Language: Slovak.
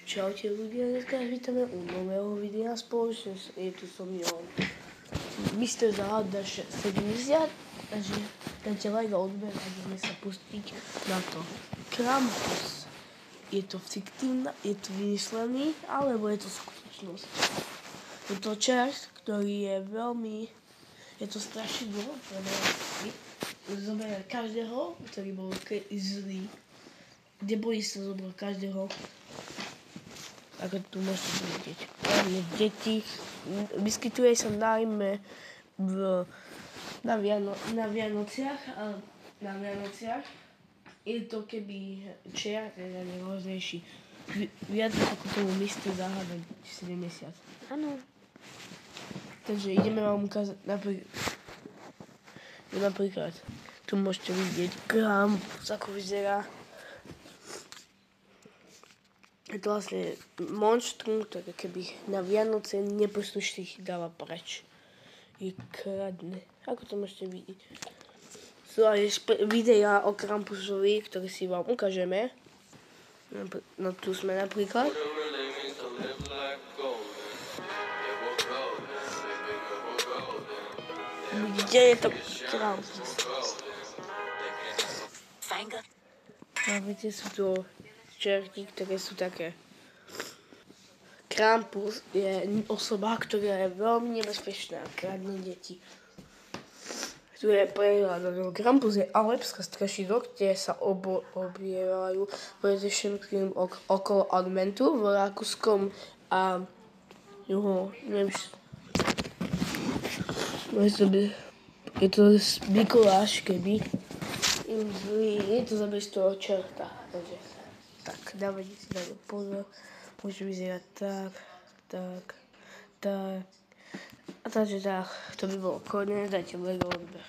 Čaute ľudia, dneska vítame u nového videa spoločne, je tu so mnou Mr. Záhada 70, takže dajte like a odber a ideme sa pustiť na to. Krampus. Je to fiktívna, je to vymyslený, alebo je to skutočnosť. Je to čert, ktorý je veľmi, je to strašidlo, zoberie každého, ktorý bol zlý. Kde boli sa zobrať každého. Ako tu môžete vidieť. Hlavne deti. Vyskytuje sa najmä na Vianociach. Je to keby čiar, teda nerôznejší. Viac ako tomu Mr. Záhada 70. Áno. Takže ideme vám ukázať napríklad. Tu môžete vidieť Krampus, ako vyzerá. Je to vlastne monštrum, ktoré keby na Vianoce neposlušných dáva preč. Je kradne. Ako to môžete vidieť? Sú aj videá o Krampusovi, ktoré si vám ukážeme. No tu sme napríklad. Kde je to Krampus? A viete, sú to čerty, ktoré sú také. Krampus je osoba, ktorá je veľmi nebezpečná a kradne deti. Tu je prehľad. Krampus je alpská strašidlo, kde sa obievajú predovšetkým okolo adventu v Rakúskom a je to Mikuláš, keby im zlý, je to zabez toho čerta. Takže tak, dávajte si na to pozor. Môže vyzerať tak. A takže tak, to by bolo konec, dajte like a odber.